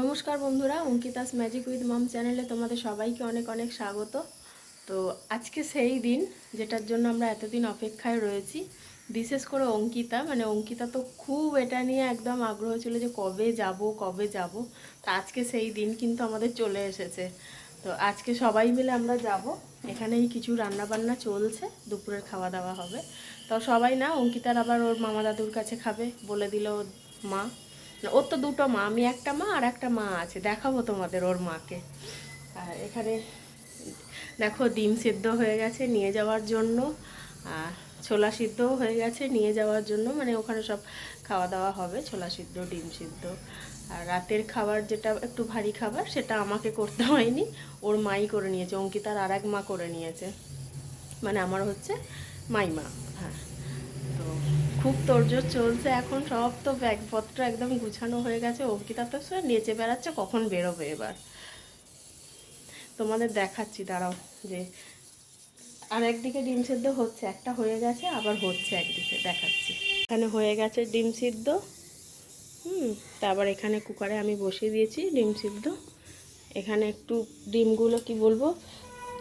নমস্কার বন্ধুরা, Ankita's magic with মম চ্যানেলে তোমাদের সবাইকে অনেক অনেক স্বাগত। তো আজকে সেই দিন যেটার জন্য আমরা এতদিন অপেক্ষায় রয়েছি। বিশেষ করে অঙ্কিতা তো খুব এটা নিয়ে একদম আগ্রহ ছিল যে কবে যাব। তো আজকে সেই দিন কিন্তু আমাদের চলে এসেছে। তো আজকে সবাই মিলে আমরা যাব। এখানেই কিছু রান্নাবান্না চলছে, দুপুরের খাওয়া দাওয়া হবে। তো সবাই না, অঙ্কিতার আবার ওর মামা দাদুর কাছে খাবে বলে দিল মা। ওর তো দুটো মা, আমি একটা মা আর একটা মা আছে, দেখাবো তোমাদের ওর মাকে। আর এখানে দেখো ডিম সিদ্ধ হয়ে গেছে নিয়ে যাওয়ার জন্য, আর ছোলা সিদ্ধও হয়ে গেছে নিয়ে যাওয়ার জন্য, মানে ওখানে সব খাওয়া দাওয়া হবে, ছোলা সিদ্ধ ডিম সিদ্ধ। আর রাতের খাবার যেটা একটু ভারী খাবার সেটা আমাকে করতে হয়নি, ওর মাই করে নিয়েছে, অঙ্কিতার আর এক মা করে নিয়েছে, মানে আমার হচ্ছে মাইমা। হ্যাঁ, তো খুব তোড়জোড় চলছে এখন, সব তো ব্যাগপত্র একদম গুছানো হয়ে গেছে। অঙ্কিতা তো সে নেচে বেড়াচ্ছে কখন বেরোবে এবার, তোমাদের দেখাচ্ছি দাঁড়াও। যে আর একদিকে ডিম সিদ্ধ হচ্ছে, একটা হয়ে গেছে আবার হচ্ছে একদিকে, দেখাচ্ছি। এখানে হয়ে গেছে ডিম সিদ্ধ, তারপর এখানে কুকারে আমি বসিয়ে দিয়েছি ডিম সিদ্ধ। এখানে একটু ডিমগুলো কি বলবো,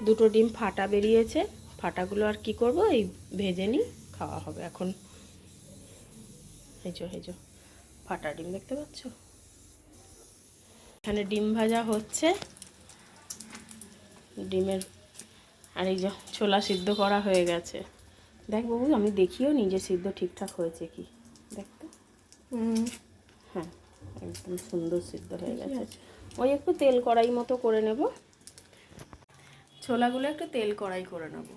দুটো ডিম ফাটা বেরিয়েছে, ফাটাগুলো আর কি করব, এই ভেজে নিই, খাওয়া হবে এখন। এই যে ফাটা ডিম দেখতে পাচ্ছ, এখানে ডিম ভাজা হচ্ছে ডিমের। আর এই যে ছোলা সিদ্ধ করা হয়ে গেছে। দেখ বাবু, আমি দেখিও নিজে সিদ্ধ ঠিকঠাক হয়েছে কি, দেখতে। হ্যাঁ, একদম সুন্দর সিদ্ধ হয়ে গেছে। ওই একটু তেল কড়াই মতো করে নেব, ছোলাগুলো একটু তেল কড়াই করে নেব,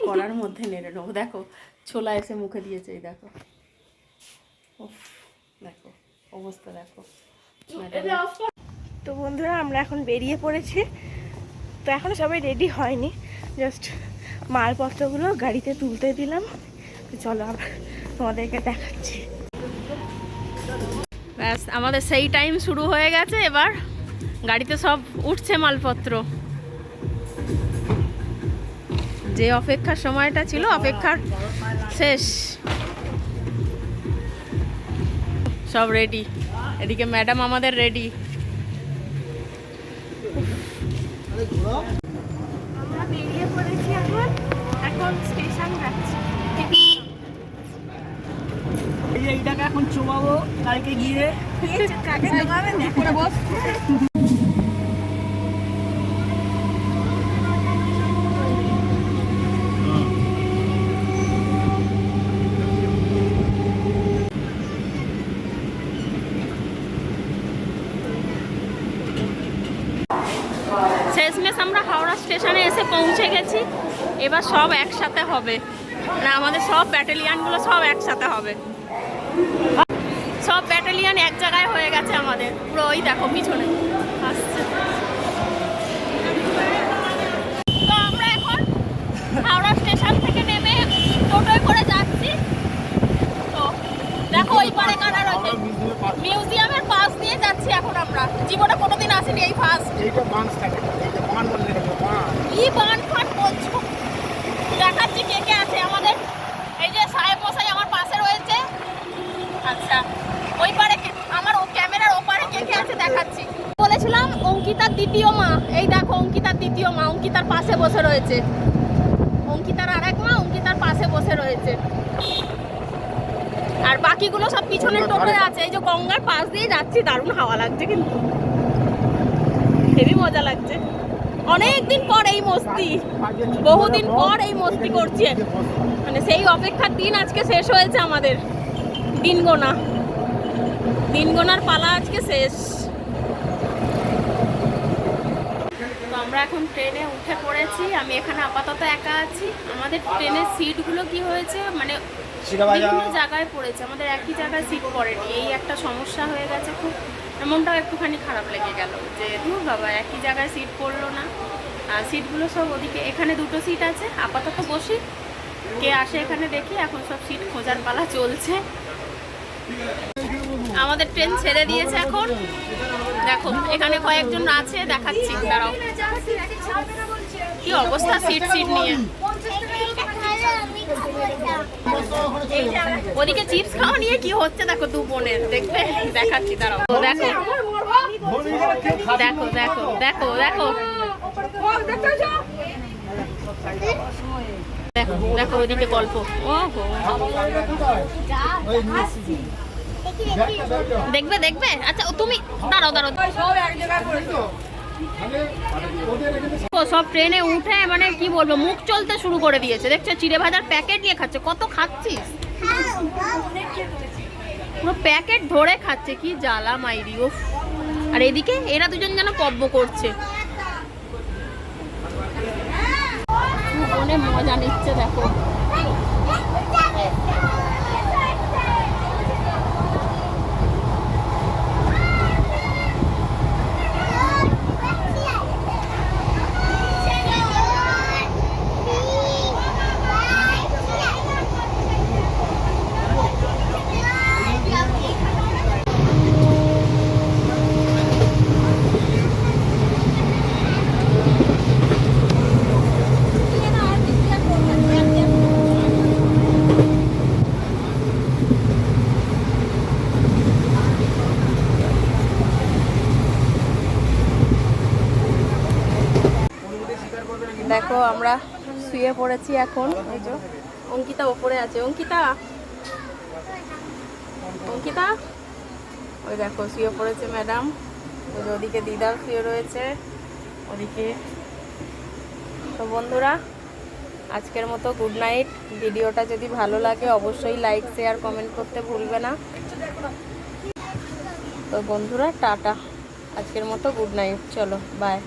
কড়ার মধ্যে নেড়ে নেবো। দেখো ছোলা এসে মুখে দিয়েছে, এই দেখো, দেখো অবস্থা দেখো। তো বন্ধুরা, আমরা এখন বেরিয়ে পড়েছি। তো এখনো সবাই রেডি হয়নি, জাস্ট মালপত্রগুলো গাড়িতে তুলতে দিলাম। তো চলো আবার তোমাদেরকে দেখাচ্ছি। ব্যাস, আমাদের সেই টাইম শুরু হয়ে গেছে, এবার গাড়িতে সব উঠছে মালপত্র। যে অপেক্ষার সময়টা ছিল, অপেক্ষার শেষ, সব রেডি। এদিকে ম্যাডাম আমাদের রেডি। আমরা বেরিয়ে পড়েছি এখন স্টেশন যাচ্ছি। এইটাকে এখন চোবাবো, কালকে গিয়ে কাকে চোবাবেন করে বস। শেষমেশ আমরা হাওড়া স্টেশনে এসে পৌঁছে গেছি। এবার সব একসাথে হবে, না আমাদের সব ব্যাটালিয়ানগুলো সব একসাথে হবে, সব ব্যাটালিয়ান এক জায়গায় হয়ে গেছে আমাদের পুরো। ওই দেখো পিছনে আসছে। তো আমরা এখন হাওড়া স্টেশন থেকে নেমে টোটোয় করে যাচ্ছি। তো দেখো ওই পারে কারা রয়েছে, মিউজিয়ামের পাশ দিয়ে যাচ্ছি এখন আমরা। জীবনে কোনোদিন আসিনি, এই ফার্স্ট। কি বান ফান বলছো, দেখাচ্ছি কে কে আছে আমাদের। এই যে সাহেব মশাই আমার পাশে রয়েছে। আচ্ছা, ওই পারে আমার ও ক্যামেরার ওপারে কে কে আছে দেখাচ্ছি। বলেছিলাম অঙ্কিতার দ্বিতীয় মা, এই দেখো অঙ্কিতার দ্বিতীয় মা অঙ্কিতার পাশে বসে রয়েছে। অঙ্কিতার আর এক মা অঙ্কিতার পাশে বসে রয়েছে, আর বাকিগুলো সব পিছনের টোটোয় আছে। এই যে গঙ্গার পাশ দিয়ে যাচ্ছি, দারুণ হাওয়া লাগছে, কিন্তু হেবি মজা লাগছে। অনেকদিন পর এই মস্তি, বহুদিন পর এই মস্তি করছি, মানে সেই অপেক্ষার দিন আজকে শেষ হয়েছে আমাদের। দিন গোনার পালা আজকে শেষ। তো আমরা এখন ট্রেনে উঠে পড়েছি, আমি এখানে আপাতত একা আছি। আমাদের ট্রেনের সিটগুলো কি হয়েছে, মানে বিভিন্ন জায়গায় পড়েছে, আমাদের একই জায়গায় সিট পড়েনি, এই একটা সমস্যা হয়ে গেছে। খুব মনটাও একটুখানি খারাপ লেগে গেল যে দূর বাবা, একই জায়গায় সিট পড়লো না। আর সিটগুলো সব ওদিকে, এখানে দুটো সিট আছে, আপাতত বসি, কে আসে এখানে দেখি। এখন সব সিট খোঁজার পালা চলছে। আমাদের ট্রেন ছেড়ে দিয়েছে এখন, দেখো এখানে কয়েকজন আছে, দেখাচ্ছি দাঁড়াও কি অবস্থা সিট নিয়ে। ওদিকে চিপস খাওয়া নিয়ে কি হচ্ছে দেখো দু বোনের, দেখবে দেখাচ্ছি দাঁড়াও। তো দেখো দেখো দেখো দেখো দেখো দেখো দেখো ওদিকে গল্প। ওহো দেখবে দেখবে। আচ্ছা ও তুমি দাঁড়াও দাঁড়াও। ও সব ট্রেনে উঠে মানে কি বলবো মুখ চলতে শুরু করে দিয়েছে, দেখছো চিড়ে ভাজার প্যাকেট নিয়ে খাচ্ছে। কত খাচ্ছিস? পুরো প্যাকেট ধরে খাচ্ছে, কি জ্বালা মাইরি। ও আর এদিকে এরা দুজন যেন পব্য করছে, অনেক মজা নিচ্ছে দেখো। দেখো আমরা শুয়ে পড়েছি এখন। এই যে অঙ্কিতা ওপরে আছে। অঙ্কিতা অঙ্কিতা ওই দেখো শুয়ে পড়েছে ম্যাডাম। ওই যে ওদিকে দিদাও শুয়ে রয়েছে ওদিকে। তো বন্ধুরা আজকের মতো গুড নাইট। ভিডিওটা যদি ভালো লাগে অবশ্যই লাইক শেয়ার কমেন্ট করতে ভুলবে না। তো বন্ধুরা টাটা, আজকের মতো গুড নাইট, চলো বাই।